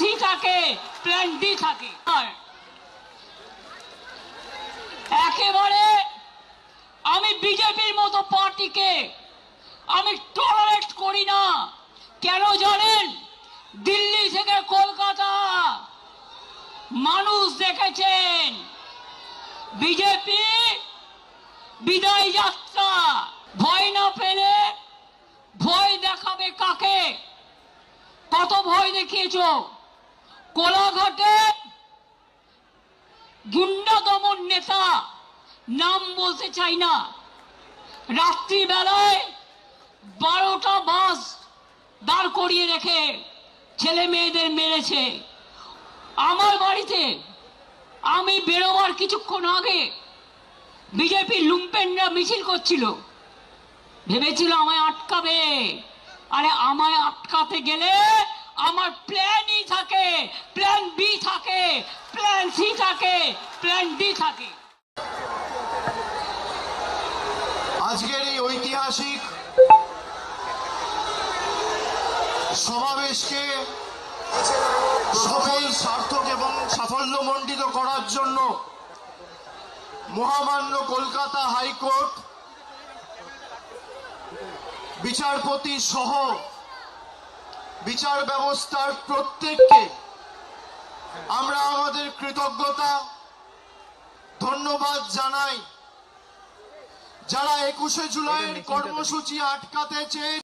C থাকে, plan D থাকে। একেবারে আমি বিজেপির মতো পার্টিকে আমি টলারেট করি না। কেন জানেন? দিল্লি থেকে কলকাতা মানুষ দেখেছেন বিজেপি বিদায় যাত্রা। ভয় না পেলে ভয় দেখাবে কাকে? কত ভয় দেখিয়েছ? কোলাঘাটে গুন্ডা দমন নেতা, নাম বলতে চাই না, রাত্রিবেলায় 12টা বাস দাঁড় করিয়ে রেখে ছেলে মেয়েদের মেরেছে। আমার বাড়িতে আমি বেরোবার কিছুক্ষণ আগে বিজেপির লুম্পেনরা মিছিল করছিল, ভেবেছিল আমায় আটকাবে। আরে আমায় আটকাতে গেলে আমার প্ল্যানই থাকে, প্ল্যান বি থাকে, প্ল্যান সি থাকে, প্ল্যান ডি থাকে। আজকের এই ঐতিহাসিক সমাবেশকে সফল, সার্থক এবং সাফল্যমণ্ডিত করার জন্য মহামান্য কলকাতা হাইকোর্ট বিচারপতি সহ বিচার ব্যবস্থার প্রত্যেককে আমরা আমাদের কৃতজ্ঞতা ধন্যবাদ জানাই। যারা 21শে জুলাইয়ের কর্মসূচি আটকাতে চেয়েছিল